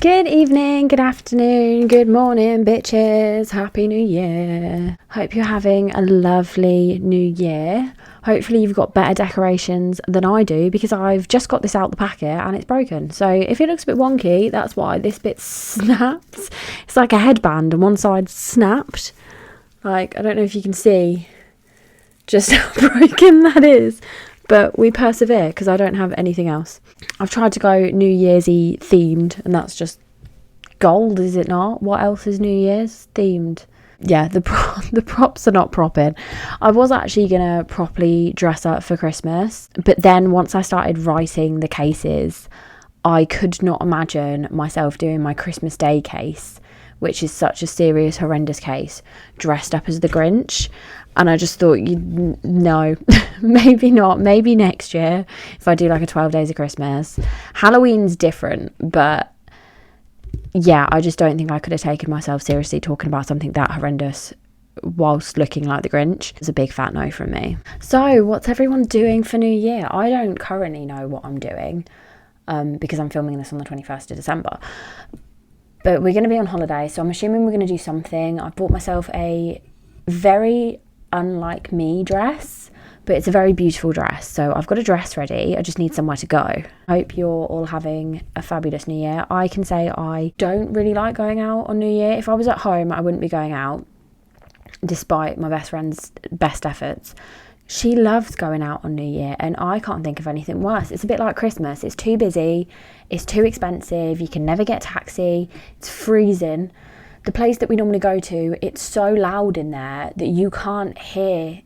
Good evening, good afternoon, good morning, bitches. Happy New Year. Hope you're having a lovely New Year. Hopefully you've got better decorations than I do, because I've just got this out the packet and it's broken. So if it looks a bit wonky, that's why. This bit snaps. It's like a headband and one side snapped. Like, I don't know if you can see just how broken that is. But we persevere because I don't have anything else. I've tried to go New Year's-y themed, and that's just gold, is it not? What else is New Year's themed? Yeah, the props are not proper. I was actually going to properly dress up for Christmas, but then once I started writing the cases, I could not imagine myself doing my Christmas Day case, which is such a serious, horrendous case, dressed up as the Grinch. And I just thought, no, maybe not. Maybe next year, if I do like a 12 Days of Christmas. Halloween's different, but yeah, I just don't think I could have taken myself seriously talking about something that horrendous whilst looking like the Grinch. It's a big fat no from me. So what's everyone doing for New Year? I don't currently know what I'm doing because I'm filming this on the 21st of December. But we're going to be on holiday, so I'm assuming we're going to do something. I've bought myself a very unlike me dress, but it's a very beautiful dress, so I've got a dress ready. I just need somewhere to go. I hope you're all having a fabulous New Year. I can say I don't really like going out on New Year. If I was at home, I wouldn't be going out, despite my best friend's best efforts. She loves going out on New Year, and I can't think of anything worse. It's a bit like Christmas. It's too busy, it's too expensive, you can never get a taxi, it's freezing. The place that we normally go to, it's so loud in there that you can't hear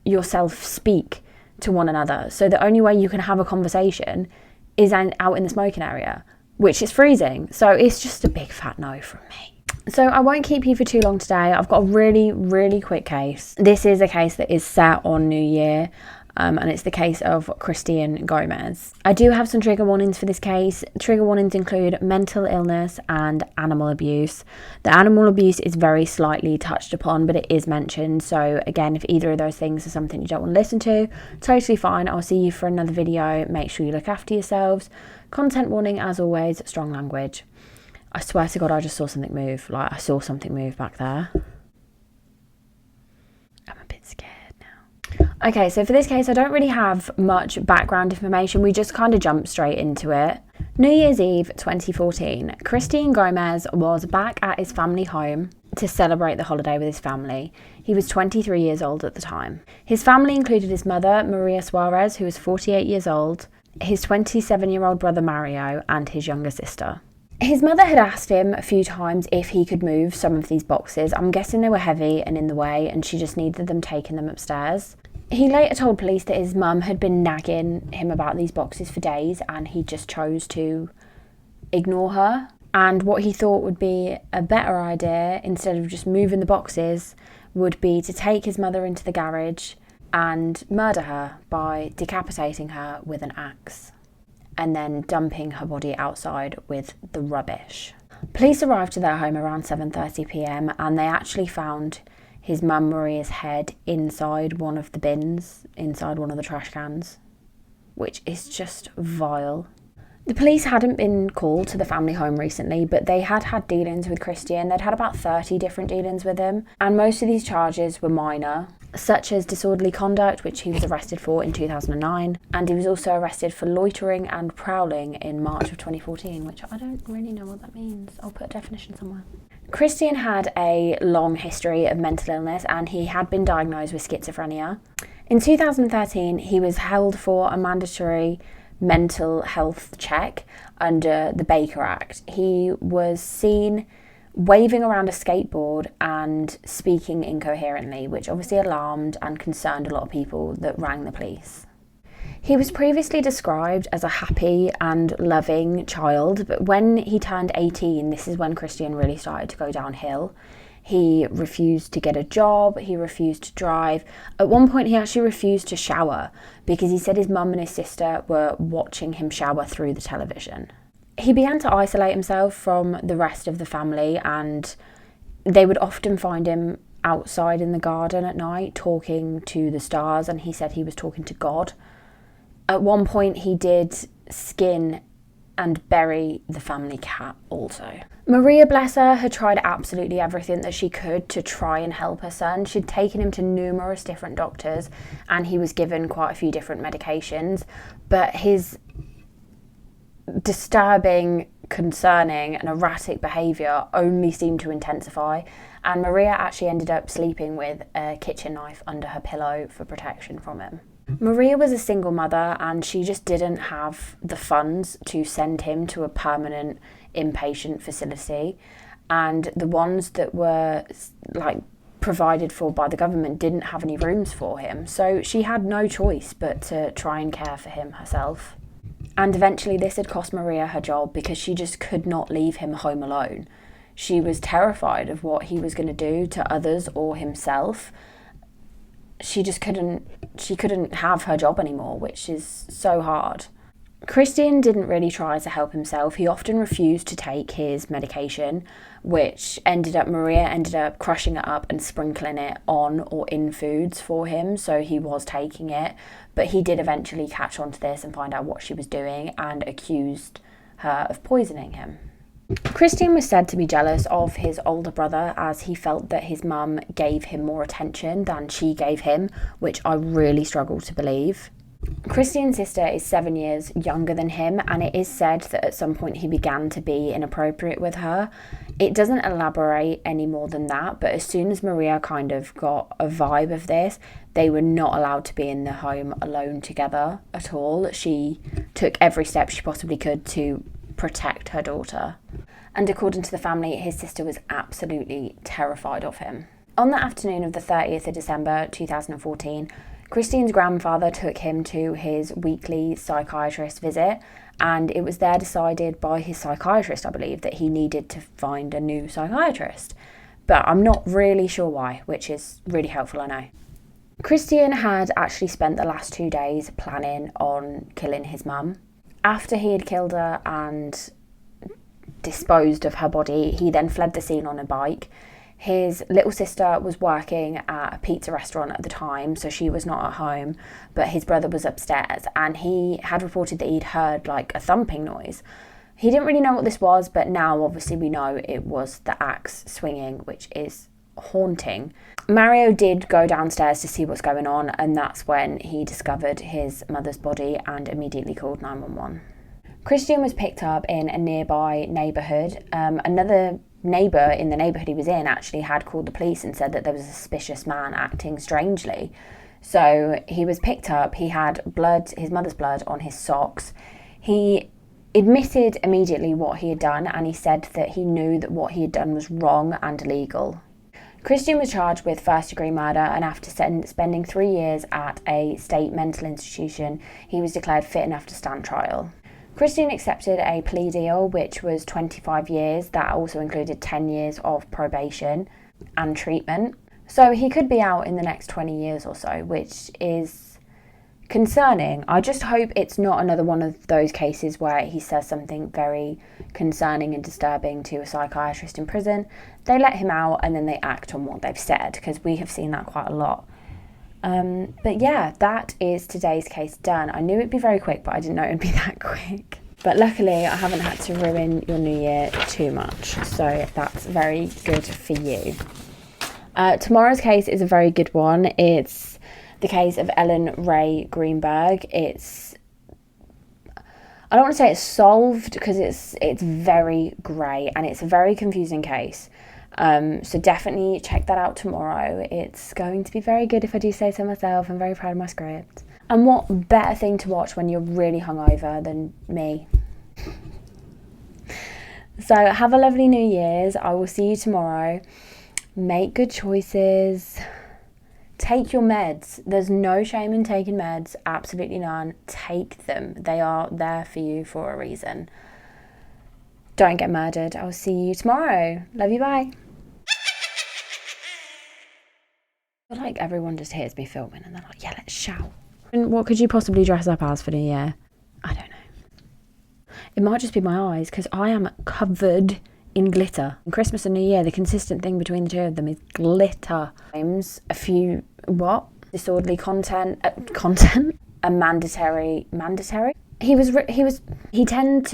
yourself speak to one another. So the only way you can have a conversation is out in the smoking area, which is freezing. So it's just a big fat no from me. So I won't keep you for too long today. I've got a really, really quick case. This is a case that is set on New Year. And it's the case of Christian Gomez. I do have some trigger warnings for this case. Trigger warnings include mental illness and animal abuse. The animal abuse is very slightly touched upon, but it is mentioned. So again, if either of those things are something you don't want to listen to, totally fine. I'll see you for another video. Make sure you look after yourselves. Content warning, as always, strong language. I swear to God, I just saw something move. Like, I saw something move back there. I'm a bit scared. Okay, so for this case, I don't really have much background information. We just kind of jumped straight into it. New Year's Eve 2014, Christian Gomez was back at his family home to celebrate the holiday with his family. He was 23 years old at the time. His family included his mother, Maria Suarez, who was 48 years old, his 27-year-old brother, Mario, and his younger sister. His mother had asked him a few times if he could move some of these boxes. I'm guessing they were heavy and in the way, and she just needed them taking them upstairs. He later told police that his mum had been nagging him about these boxes for days, and he just chose to ignore her. And what he thought would be a better idea, instead of just moving the boxes, would be to take his mother into the garage and murder her by decapitating her with an axe, and then dumping her body outside with the rubbish. Police arrived to their home around 7:30 p.m. and they actually found his mum Maria's head inside one of the bins, inside one of the trash cans, which is just vile. The police hadn't been called to the family home recently, but they had had dealings with Christian. They'd had about 30 different dealings with him, and most of these charges were minor, such as disorderly conduct, which he was arrested for in 2009, and he was also arrested for loitering and prowling in March of 2014, which I don't really know what that means. I'll put a definition somewhere. Christian had a long history of mental illness, and he had been diagnosed with schizophrenia. In 2013, he was held for a mandatory mental health check under the Baker Act. He was seen waving around a skateboard and speaking incoherently, which obviously alarmed and concerned a lot of people that rang the police. He was previously described as a happy and loving child, but when he turned 18, this is when Christian really started to go downhill. He refused to get a job, he refused to drive. At one point, he actually refused to shower because he said his mum and his sister were watching him shower through the television. He began to isolate himself from the rest of the family, and they would often find him outside in the garden at night talking to the stars, and he said he was talking to God. At one point, he did skin and bury the family cat also. Maria, bless her, had tried absolutely everything that she could to try and help her son. She'd taken him to numerous different doctors and he was given quite a few different medications, but his disturbing, concerning and erratic behaviour only seemed to intensify, and Maria actually ended up sleeping with a kitchen knife under her pillow for protection from him. Maria was a single mother and she just didn't have the funds to send him to a permanent inpatient facility, and the ones that were provided for by the government didn't have any rooms for him, so she had no choice but to try and care for him herself. And eventually this had cost Maria her job because she just could not leave him home alone. She was terrified of what he was going to do to others or himself. She couldn't have her job anymore, which is so hard. Christian didn't really try to help himself. He often refused to take his medication, which Maria ended up crushing it up and sprinkling it on or in foods for him, so he was taking it. But he did eventually catch on to this and find out what she was doing and accused her of poisoning him. Christian was said to be jealous of his older brother as he felt that his mum gave him more attention than she gave him, which I really struggle to believe. Christian's sister is 7 years younger than him, and it is said that at some point he began to be inappropriate with her. It doesn't elaborate any more than that, but as soon as Maria kind of got a vibe of this, they were not allowed to be in the home alone together at all. She took every step she possibly could to protect her daughter. And according to the family, his sister was absolutely terrified of him. On the afternoon of the 30th of December 2014, Christian's grandfather took him to his weekly psychiatrist visit, and it was there decided by his psychiatrist, I believe, that he needed to find a new psychiatrist. But I'm not really sure why, which is really helpful, I know. Christian had actually spent the last 2 days planning on killing his mum. After he had killed her and disposed of her body, he then fled the scene on a bike. His little sister was working at a pizza restaurant at the time, so she was not at home, but his brother was upstairs, and he had reported that he'd heard a thumping noise. He didn't really know what this was, but now obviously we know it was the axe swinging, which is haunting. Mario did go downstairs to see what's going on, and that's when he discovered his mother's body and immediately called 911. Christian was picked up in a nearby neighbourhood. Another neighbour in the neighbourhood he was in actually had called the police and said that there was a suspicious man acting strangely. So he was picked up. He had blood, his mother's blood, on his socks. He admitted immediately what he had done, and he said that he knew that what he had done was wrong and illegal. Christian was charged with first-degree murder, and after spending 3 years at a state mental institution, he was declared fit enough to stand trial. Christian accepted a plea deal, which was 25 years. That also included 10 years of probation and treatment. So he could be out in the next 20 years or so, which is concerning. I just hope it's not another one of those cases where he says something very concerning and disturbing to a psychiatrist in prison. They let him out and then they act on what they've said, because we have seen that quite a lot. But yeah, that is today's case done. I knew it'd be very quick, but I didn't know it'd be that quick. But luckily, I haven't had to ruin your new year too much, so that's very good for you. Tomorrow's case is a very good one. It's the case of Ellen Ray Greenberg. I don't want to say it's solved because it's very grey and it's a very confusing case. So definitely check that out tomorrow. It's going to be very good, if I do say so myself. I'm very proud of my script. And what better thing to watch when you're really hungover than me? So have a lovely New Year's. I will see you tomorrow. Make good choices. Take your meds. There's no shame in taking meds. Absolutely none. Take them. They are there for you for a reason. Don't get murdered. I'll see you tomorrow. Love you. Bye. I feel like everyone just hears me filming and they're like, yeah, let's shout. And what could you possibly dress up as for New Year? I don't know. It might just be my eyes, because I am covered in glitter. On Christmas and New Year, the consistent thing between the two of them is glitter. A few, disorderly content, a mandatory He tended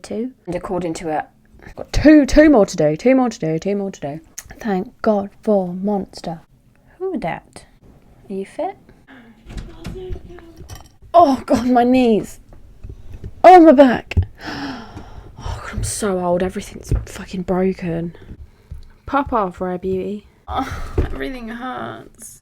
to, and according to it, I've got two more to do. Thank God for Monster. Who dat? Are you fit? Oh God, my knees. Oh, my back. Oh God, I'm so old. Everything's fucking broken. Pop off, Rare Beauty. Oh, everything hurts.